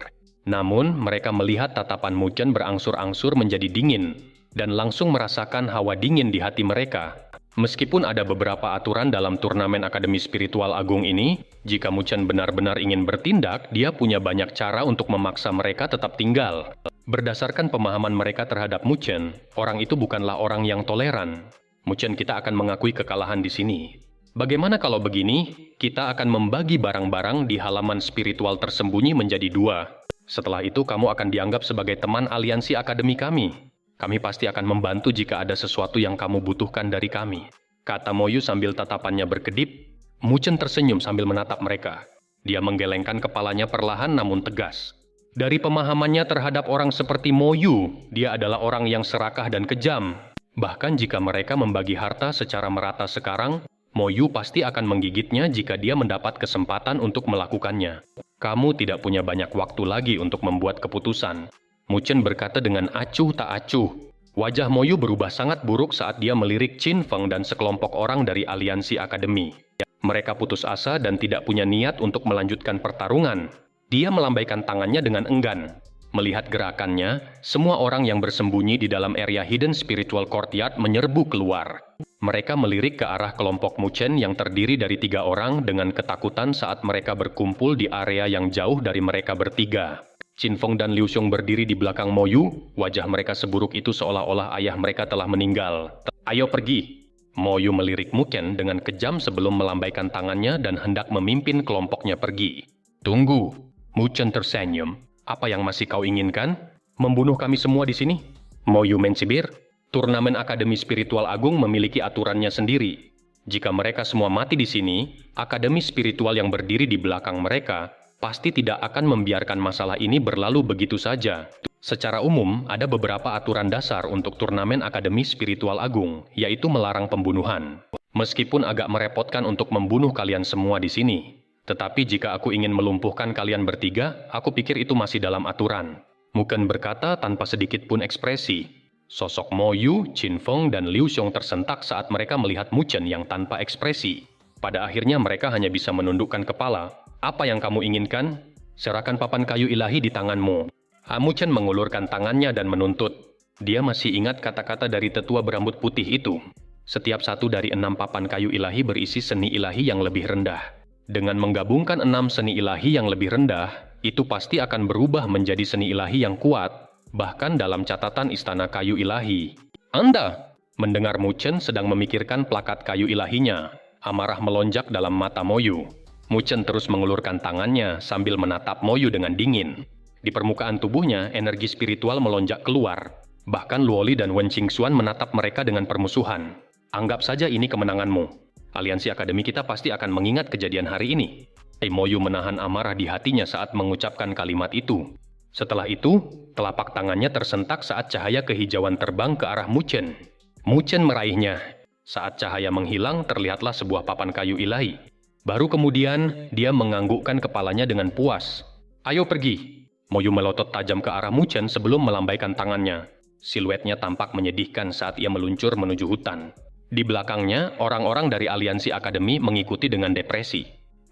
Speaker 1: Namun, mereka melihat tatapan Mu Chen berangsur-angsur menjadi dingin dan langsung merasakan hawa dingin di hati mereka. Meskipun ada beberapa aturan dalam turnamen Akademi Spiritual Agung ini, jika Mu Chen benar-benar ingin bertindak, dia punya banyak cara untuk memaksa mereka tetap tinggal. Berdasarkan pemahaman mereka terhadap Mu Chen, orang itu bukanlah orang yang toleran. "Mu Chen, kita akan mengakui kekalahan di sini. Bagaimana kalau begini, kita akan membagi barang-barang di halaman spiritual tersembunyi menjadi dua. Setelah itu kamu akan dianggap sebagai teman aliansi akademi kami. Kami pasti akan membantu jika ada sesuatu yang kamu butuhkan dari kami," kata Moyu sambil tatapannya berkedip. Mu Chen tersenyum sambil menatap mereka. Dia menggelengkan kepalanya perlahan namun tegas. Dari pemahamannya terhadap orang seperti Moyu, dia adalah orang yang serakah dan kejam. Bahkan jika mereka membagi harta secara merata sekarang, Moyu pasti akan menggigitnya jika dia mendapat kesempatan untuk melakukannya. "Kamu tidak punya banyak waktu lagi untuk membuat keputusan," Mu Chen berkata dengan acuh tak acuh. Wajah Moyu berubah sangat buruk saat dia melirik Qin Feng dan sekelompok orang dari aliansi akademi. Mereka putus asa dan tidak punya niat untuk melanjutkan pertarungan. Dia melambaikan tangannya dengan enggan. Melihat gerakannya, semua orang yang bersembunyi di dalam area Hidden Spiritual Courtyard menyerbu keluar. Mereka melirik ke arah kelompok Mu Chen yang terdiri dari 3 orang dengan ketakutan saat mereka berkumpul di area yang jauh dari mereka bertiga. Qin Feng dan Liu Xiong berdiri di belakang Moyu, wajah mereka seburuk itu seolah-olah ayah mereka telah meninggal. "Ayo pergi!" Moyu melirik Mu Chen dengan kejam sebelum melambaikan tangannya dan hendak memimpin kelompoknya pergi. "Tunggu!" Mu Chen tersenyum. "Apa yang masih kau inginkan? Membunuh kami semua di sini?" Moyu mencibir. Turnamen Akademi Spiritual Agung memiliki aturannya sendiri. Jika mereka semua mati di sini, Akademi Spiritual yang berdiri di belakang mereka pasti tidak akan membiarkan masalah ini berlalu begitu saja. Secara umum, ada beberapa aturan dasar untuk turnamen Akademi Spiritual Agung, yaitu melarang pembunuhan. Meskipun agak merepotkan untuk membunuh kalian semua di sini. Tetapi jika aku ingin melumpuhkan kalian bertiga, aku pikir itu masih dalam aturan. Muken berkata tanpa sedikit pun ekspresi. Sosok Mo Yu, Qin Feng, dan Liu Xiong tersentak saat mereka melihat Mu Chen yang tanpa ekspresi. Pada akhirnya mereka hanya bisa menundukkan kepala. Apa yang kamu inginkan? Serahkan papan kayu ilahi di tanganmu. Mu Chen mengulurkan tangannya dan menuntut. Dia masih ingat kata-kata dari tetua berambut putih itu. Setiap satu dari 6 papan kayu ilahi berisi seni ilahi yang lebih rendah. Dengan menggabungkan 6 seni ilahi yang lebih rendah, itu pasti akan berubah menjadi seni ilahi yang kuat, bahkan dalam catatan Istana Kayu Ilahi. Anda! Mendengar Mu Chen sedang memikirkan plakat kayu ilahinya, amarah melonjak dalam mata Mo Yu. Mu Chen terus mengulurkan tangannya sambil menatap Mo Yu dengan dingin. Di permukaan tubuhnya, energi spiritual melonjak keluar. Bahkan Luoli dan Wen Qingxuan menatap mereka dengan permusuhan. Anggap saja ini kemenanganmu. Aliansi akademi kita pasti akan mengingat kejadian hari ini. Mo Yu menahan amarah di hatinya saat mengucapkan kalimat itu. Setelah itu, telapak tangannya tersentak saat cahaya kehijauan terbang ke arah Mu Chen. Mu Chen meraihnya. Saat cahaya menghilang, terlihatlah sebuah papan kayu ilahi. Baru kemudian, dia menganggukkan kepalanya dengan puas. Ayo pergi. Mo Yu melotot tajam ke arah Mu Chen sebelum melambaikan tangannya. Siluetnya tampak menyedihkan saat ia meluncur menuju hutan. Di belakangnya, orang-orang dari aliansi akademi mengikuti dengan depresi.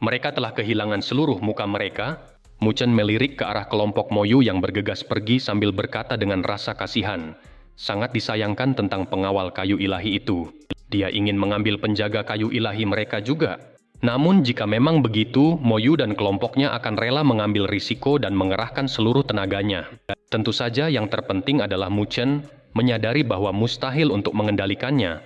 Speaker 1: Mereka telah kehilangan seluruh muka mereka. Mu Chen melirik ke arah kelompok Mo Yu yang bergegas pergi sambil berkata dengan rasa kasihan. Sangat disayangkan tentang pengawal kayu ilahi itu. Dia ingin mengambil penjaga kayu ilahi mereka juga. Namun jika memang begitu, Mo Yu dan kelompoknya akan rela mengambil risiko dan mengerahkan seluruh tenaganya. Tentu saja yang terpenting adalah Mu Chen menyadari bahwa mustahil untuk mengendalikannya.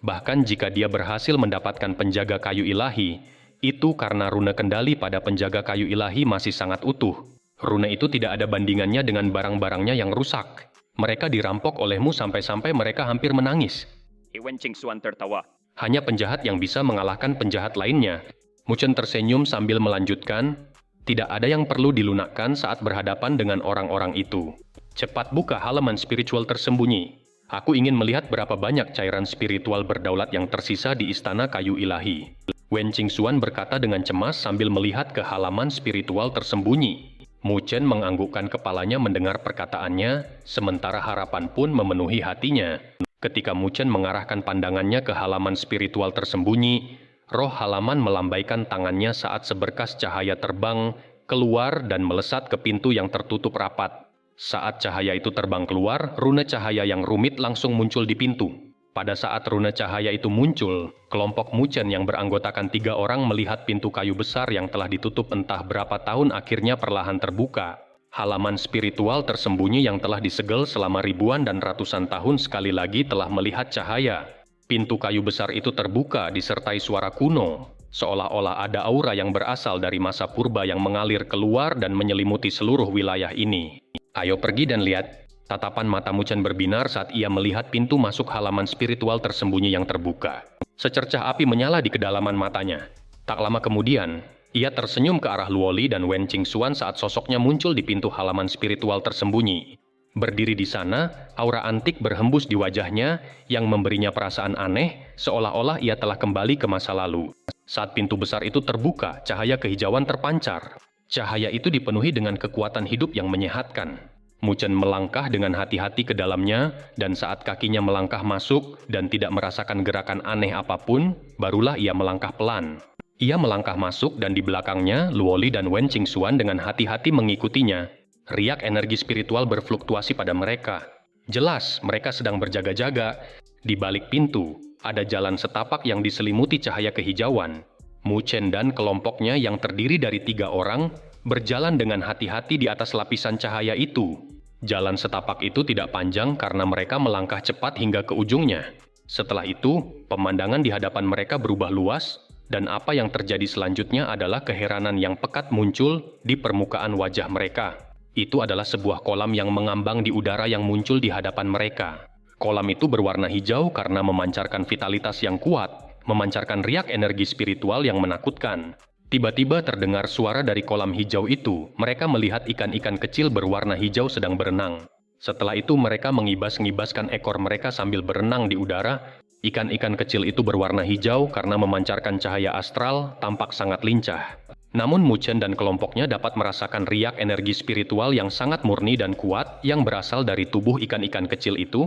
Speaker 1: Bahkan jika dia berhasil mendapatkan penjaga kayu ilahi, itu karena rune kendali pada penjaga kayu ilahi masih sangat utuh. Rune itu tidak ada bandingannya dengan barang-barangnya yang rusak. Mereka dirampok olehmu sampai-sampai mereka hampir menangis.
Speaker 2: Wen Qingxuan tertawa.
Speaker 1: Hanya penjahat yang bisa mengalahkan penjahat lainnya. Mu Chen tersenyum sambil melanjutkan, tidak ada yang perlu dilunakkan saat berhadapan dengan orang-orang itu. Cepat buka halaman spiritual tersembunyi. Aku ingin melihat berapa banyak cairan spiritual berdaulat yang tersisa di Istana Kayu Ilahi. Wen Qingxuan berkata dengan cemas sambil melihat ke halaman spiritual tersembunyi. Mu Chen menganggukkan kepalanya mendengar perkataannya, sementara harapan pun memenuhi hatinya. Ketika Mu Chen mengarahkan pandangannya ke halaman spiritual tersembunyi, roh halaman melambaikan tangannya saat seberkas cahaya terbang, keluar dan melesat ke pintu yang tertutup rapat. Saat cahaya itu terbang keluar, rune cahaya yang rumit langsung muncul di pintu. Pada saat rune cahaya itu muncul, kelompok Mu Chen yang beranggotakan 3 orang melihat pintu kayu besar yang telah ditutup entah berapa tahun akhirnya perlahan terbuka. Halaman spiritual tersembunyi yang telah disegel selama ribuan dan ratusan tahun sekali lagi telah melihat cahaya. Pintu kayu besar itu terbuka disertai suara kuno, seolah-olah ada aura yang berasal dari masa purba yang mengalir keluar dan menyelimuti seluruh wilayah ini. Ayo pergi dan lihat. Tatapan mata Mu Chen berbinar saat ia melihat pintu masuk halaman spiritual tersembunyi yang terbuka. Secercah api menyala di kedalaman matanya. Tak lama kemudian, ia tersenyum ke arah Luoli dan Wen Qingxuan saat sosoknya muncul di pintu halaman spiritual tersembunyi. Berdiri di sana, aura antik berhembus di wajahnya yang memberinya perasaan aneh, seolah-olah ia telah kembali ke masa lalu. Saat pintu besar itu terbuka, cahaya kehijauan terpancar. Cahaya itu dipenuhi dengan kekuatan hidup yang menyehatkan. Mu Chen melangkah dengan hati-hati ke dalamnya, dan saat kakinya melangkah masuk dan tidak merasakan gerakan aneh apapun, barulah ia melangkah pelan. Ia melangkah masuk dan di belakangnya, Luoli dan Wen Qingxuan dengan hati-hati mengikutinya. Riak energi spiritual berfluktuasi pada mereka. Jelas, mereka sedang berjaga-jaga. Di balik pintu, ada jalan setapak yang diselimuti cahaya kehijauan. Mu Chen dan kelompoknya yang terdiri dari 3 orang, berjalan dengan hati-hati di atas lapisan cahaya itu. Jalan setapak itu tidak panjang karena mereka melangkah cepat hingga ke ujungnya. Setelah itu, pemandangan di hadapan mereka berubah luas, dan apa yang terjadi selanjutnya adalah keheranan yang pekat muncul di permukaan wajah mereka. Itu adalah sebuah kolam yang mengambang di udara yang muncul di hadapan mereka. Kolam itu berwarna hijau karena memancarkan vitalitas yang kuat, memancarkan riak energi spiritual yang menakutkan. Tiba-tiba terdengar suara dari kolam hijau itu. Mereka melihat ikan-ikan kecil berwarna hijau sedang berenang. Setelah itu mereka mengibas-ngibaskan ekor mereka sambil berenang di udara. Ikan-ikan kecil itu berwarna hijau karena memancarkan cahaya astral, tampak sangat lincah. Namun Mu Chen dan kelompoknya dapat merasakan riak energi spiritual yang sangat murni dan kuat yang berasal dari tubuh ikan-ikan kecil itu.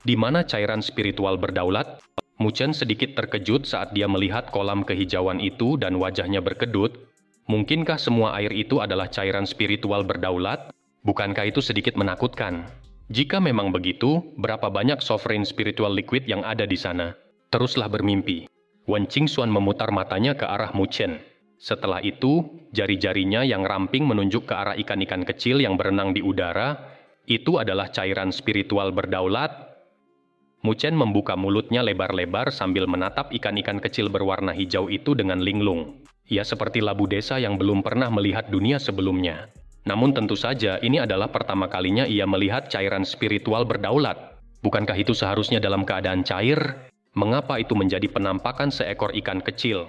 Speaker 1: Di mana cairan spiritual berdaulat, Mu Chen sedikit terkejut saat dia melihat kolam kehijauan itu dan wajahnya berkedut. Mungkinkah semua air itu adalah cairan spiritual berdaulat? Bukankah itu sedikit menakutkan? Jika memang begitu, berapa banyak sovereign spiritual liquid yang ada di sana? Teruslah bermimpi. Wen Qingxuan memutar matanya ke arah Mu Chen. Setelah itu, jari-jarinya yang ramping menunjuk ke arah ikan-ikan kecil yang berenang di udara. Itu adalah cairan spiritual berdaulat. Mu Chen membuka mulutnya lebar-lebar sambil menatap ikan-ikan kecil berwarna hijau itu dengan linglung. Ia seperti labu desa yang belum pernah melihat dunia sebelumnya. Namun tentu saja ini adalah pertama kalinya ia melihat cairan spiritual berdaulat. Bukankah itu seharusnya dalam keadaan cair? Mengapa itu menjadi penampakan seekor ikan kecil?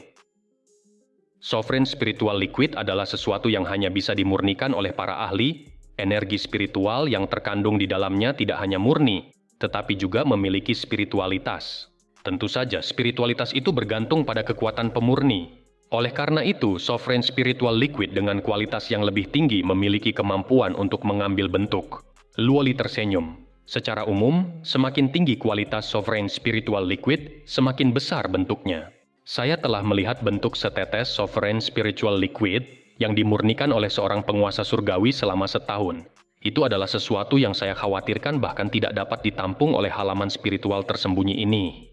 Speaker 1: Sovereign spiritual liquid adalah sesuatu yang hanya bisa dimurnikan oleh para ahli. Energi spiritual yang terkandung di dalamnya tidak hanya murni, tetapi juga memiliki spiritualitas. Tentu saja, spiritualitas itu bergantung pada kekuatan pemurni. Oleh karena itu, sovereign spiritual liquid dengan kualitas yang lebih tinggi memiliki kemampuan untuk mengambil bentuk. Luoli tersenyum. Secara umum, semakin tinggi kualitas sovereign spiritual liquid, semakin besar bentuknya. Saya telah melihat bentuk setetes sovereign spiritual liquid yang dimurnikan oleh seorang penguasa surgawi selama setahun. Itu adalah sesuatu yang saya khawatirkan bahkan tidak dapat ditampung oleh halaman spiritual tersembunyi ini.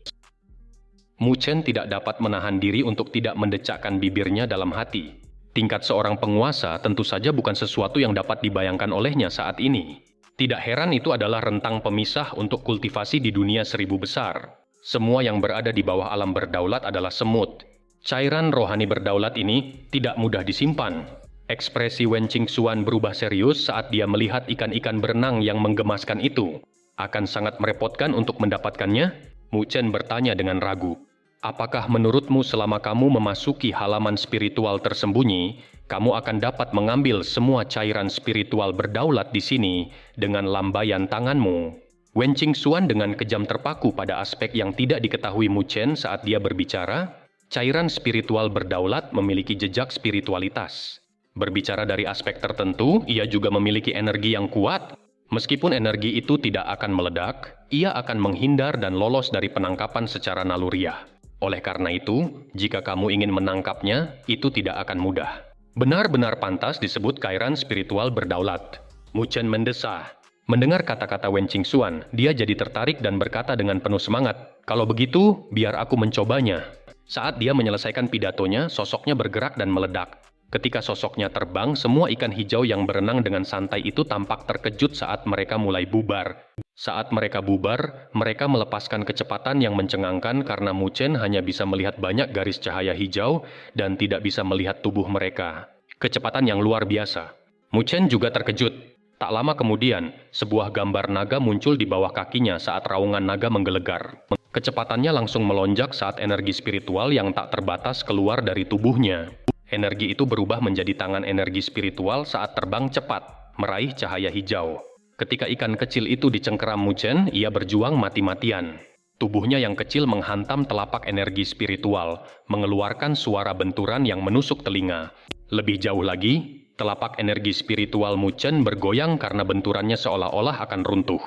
Speaker 1: Mu Chen tidak dapat menahan diri untuk tidak mendecakkan bibirnya dalam hati. Tingkat seorang penguasa tentu saja bukan sesuatu yang dapat dibayangkan olehnya saat ini. Tidak heran itu adalah rentang pemisah untuk kultivasi di dunia 1000 besar. Semua yang berada di bawah alam berdaulat adalah semut. Cairan rohani berdaulat ini tidak mudah disimpan. Ekspresi Wen Qingxuan berubah serius saat dia melihat ikan-ikan berenang yang menggemaskan itu. Akan sangat merepotkan untuk mendapatkannya? Mu Chen bertanya dengan ragu. Apakah menurutmu selama kamu memasuki halaman spiritual tersembunyi, kamu akan dapat mengambil semua cairan spiritual berdaulat di sini dengan lambaian tanganmu? Wen Qingxuan dengan kejam terpaku pada aspek yang tidak diketahui Mu Chen saat dia berbicara. Cairan spiritual berdaulat memiliki jejak spiritualitas. Berbicara dari aspek tertentu, ia juga memiliki energi yang kuat. Meskipun energi itu tidak akan meledak, ia akan menghindar dan lolos dari penangkapan secara naluriah. Oleh karena itu, jika kamu ingin menangkapnya, itu tidak akan mudah. Benar-benar pantas disebut cairan spiritual berdaulat. Mu Chen mendesah. Mendengar kata-kata Wen Qingxuan, dia jadi tertarik dan berkata dengan penuh semangat, "Kalau begitu, biar aku mencobanya." Saat dia menyelesaikan pidatonya, sosoknya bergerak dan meledak. Ketika sosoknya terbang, semua ikan hijau yang berenang dengan santai itu tampak terkejut saat mereka mulai bubar. Saat mereka bubar, mereka melepaskan kecepatan yang mencengangkan karena Mu Chen hanya bisa melihat banyak garis cahaya hijau dan tidak bisa melihat tubuh mereka. Kecepatan yang luar biasa. Mu Chen juga terkejut. Tak lama kemudian, sebuah gambar naga muncul di bawah kakinya saat raungan naga menggelegar. Kecepatannya langsung melonjak saat energi spiritual yang tak terbatas keluar dari tubuhnya. Energi itu berubah menjadi tangan energi spiritual saat terbang cepat, meraih cahaya hijau. Ketika ikan kecil itu dicengkeram Mu Chen, ia berjuang mati-matian. Tubuhnya yang kecil menghantam telapak energi spiritual, mengeluarkan suara benturan yang menusuk telinga. Lebih jauh lagi, telapak energi spiritual Mu Chen bergoyang karena benturannya seolah-olah akan runtuh.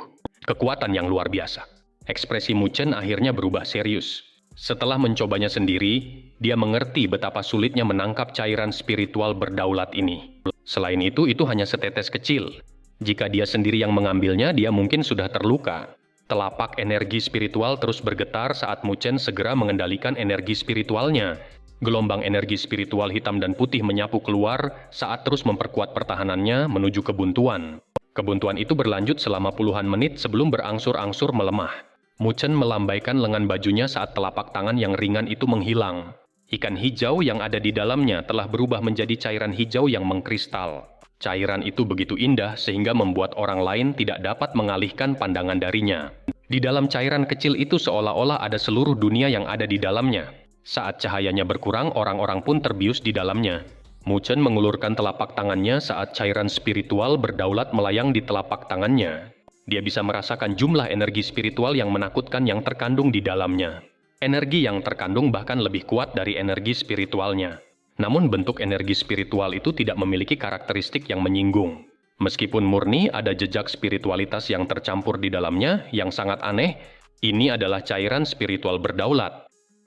Speaker 1: Kekuatan yang luar biasa. Ekspresi Mu Chen akhirnya berubah serius. Setelah mencobanya sendiri, dia mengerti betapa sulitnya menangkap cairan spiritual berdaulat ini. Selain itu hanya setetes kecil. Jika dia sendiri yang mengambilnya, dia mungkin sudah terluka. Telapak energi spiritual terus bergetar saat Mu Chen segera mengendalikan energi spiritualnya. Gelombang energi spiritual hitam dan putih menyapu keluar saat terus memperkuat pertahanannya menuju kebuntuan. Kebuntuan itu berlanjut selama puluhan menit sebelum berangsur-angsur melemah. Mu Chen melambaikan lengan bajunya saat telapak tangan yang ringan itu menghilang. Ikan hijau yang ada di dalamnya telah berubah menjadi cairan hijau yang mengkristal. Cairan itu begitu indah sehingga membuat orang lain tidak dapat mengalihkan pandangan darinya. Di dalam cairan kecil itu seolah-olah ada seluruh dunia yang ada di dalamnya. Saat cahayanya berkurang, orang-orang pun terbius di dalamnya. Mu Chen mengulurkan telapak tangannya saat cairan spiritual berdaulat melayang di telapak tangannya. Dia bisa merasakan jumlah energi spiritual yang menakutkan yang terkandung di dalamnya. Energi yang terkandung bahkan lebih kuat dari energi spiritualnya. Namun bentuk energi spiritual itu tidak memiliki karakteristik yang menyinggung. Meskipun murni, ada jejak spiritualitas yang tercampur di dalamnya yang sangat aneh. Ini adalah cairan spiritual berdaulat.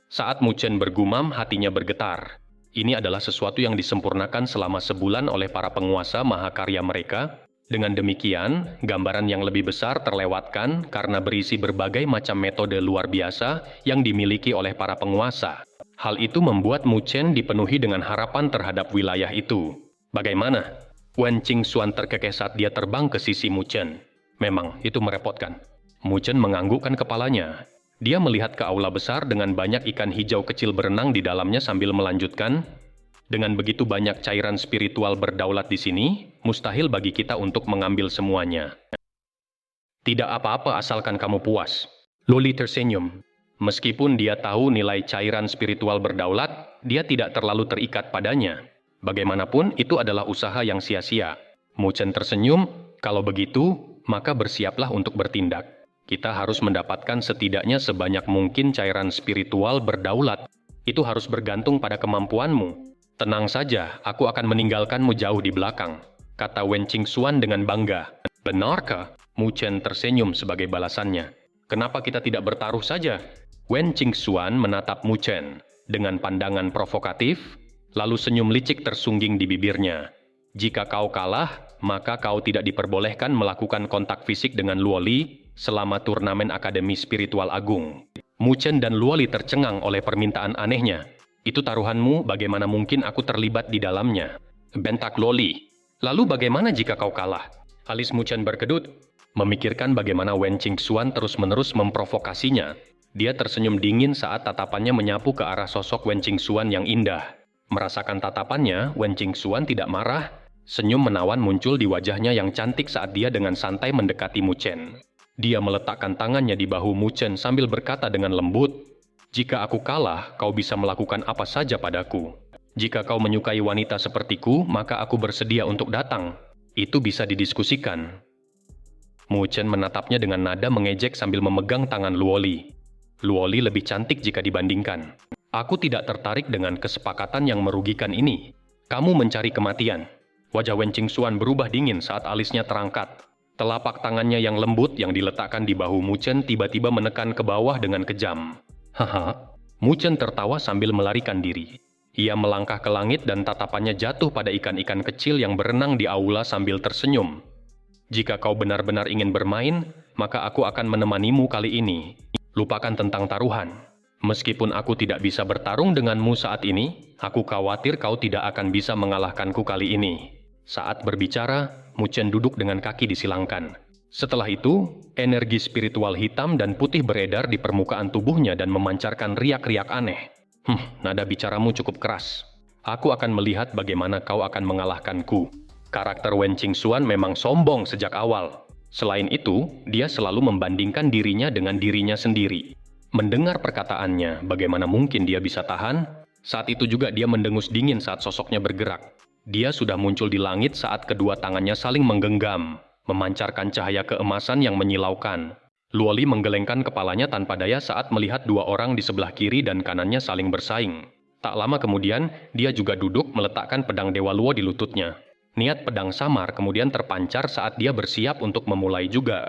Speaker 1: Saat Mu Chen bergumam, hatinya bergetar. Ini adalah sesuatu yang disempurnakan selama sebulan oleh para penguasa mahakarya mereka. Dengan demikian, gambaran yang lebih besar terlewatkan karena berisi berbagai macam metode luar biasa yang dimiliki oleh para penguasa. Hal itu membuat Mu Chen dipenuhi dengan harapan terhadap wilayah itu. Bagaimana? Wen Qingxuan terkekeh saat dia terbang ke sisi Mu Chen. Memang, itu merepotkan. Mu Chen menganggukkan kepalanya. Dia melihat ke aula besar dengan banyak ikan hijau kecil berenang di dalamnya sambil melanjutkan, dengan begitu banyak cairan spiritual berdaulat di sini, mustahil bagi kita untuk mengambil semuanya. Tidak apa-apa asalkan kamu puas. Luoli tersenyum. Meskipun dia tahu nilai cairan spiritual berdaulat, dia tidak terlalu terikat padanya. Bagaimanapun, itu adalah usaha yang sia-sia. Mu Chen tersenyum, kalau begitu, maka bersiaplah untuk bertindak. Kita harus mendapatkan setidaknya sebanyak mungkin cairan spiritual berdaulat. Itu harus bergantung pada kemampuanmu. Tenang saja, aku akan meninggalkanmu jauh di belakang, kata Wen Qingxuan dengan bangga. Benarkah? Mu Chen tersenyum sebagai balasannya. Kenapa kita tidak bertaruh saja? Wen Qingxuan menatap Mu Chen dengan pandangan provokatif, lalu senyum licik tersungging di bibirnya. Jika kau kalah, maka kau tidak diperbolehkan melakukan kontak fisik dengan Luoli selama turnamen Akademi Spiritual Agung. Mu Chen dan Luoli tercengang oleh permintaan anehnya. Itu taruhanmu, bagaimana mungkin aku terlibat di dalamnya? Bentak Luoli. Lalu bagaimana jika kau kalah? Alis Mu Chen berkedut, memikirkan bagaimana Wen Qingxuan terus-menerus memprovokasinya. Dia tersenyum dingin saat tatapannya menyapu ke arah sosok Wen Qingxuan yang indah. Merasakan tatapannya, Wen Qingxuan tidak marah. Senyum menawan muncul di wajahnya yang cantik saat dia dengan santai mendekati Mu Chen. Dia meletakkan tangannya di bahu Mu Chen sambil berkata dengan lembut, "Jika aku kalah, kau bisa melakukan apa saja padaku. Jika kau menyukai wanita sepertiku, maka aku bersedia untuk datang. Itu bisa didiskusikan." Mu Chen menatapnya dengan nada mengejek sambil memegang tangan Luoli. Luoli lebih cantik jika dibandingkan. Aku tidak tertarik dengan kesepakatan yang merugikan ini. Kamu mencari kematian. Wajah Wen Qingxuan berubah dingin saat alisnya terangkat. Telapak tangannya yang lembut yang diletakkan di bahu Mu Chen tiba-tiba menekan ke bawah dengan kejam. Haha. Mu Chen tertawa sambil melarikan diri. Ia melangkah ke langit dan tatapannya jatuh pada ikan-ikan kecil yang berenang di aula sambil tersenyum. Jika kau benar-benar ingin bermain, maka aku akan menemanimu kali ini. Lupakan tentang taruhan. Meskipun aku tidak bisa bertarung denganmu saat ini, aku khawatir kau tidak akan bisa mengalahkanku kali ini. Saat berbicara, Mu Chen duduk dengan kaki disilangkan. Setelah itu, energi spiritual hitam dan putih beredar di permukaan tubuhnya dan memancarkan riak-riak aneh. Nada bicaramu cukup keras. Aku akan melihat bagaimana kau akan mengalahkanku. Karakter Wen Qingxuan memang sombong sejak awal. Selain itu, dia selalu membandingkan dirinya dengan dirinya sendiri. Mendengar perkataannya, bagaimana mungkin dia bisa tahan? Saat itu juga dia mendengus dingin saat sosoknya bergerak. Dia sudah muncul di langit saat kedua tangannya saling menggenggam, memancarkan cahaya keemasan yang menyilaukan. Luoli menggelengkan kepalanya tanpa daya saat melihat dua orang di sebelah kiri dan kanannya saling bersaing. Tak lama kemudian, dia juga duduk meletakkan pedang Dewa Luo di lututnya. Niat pedang samar kemudian terpancar saat dia bersiap untuk memulai juga.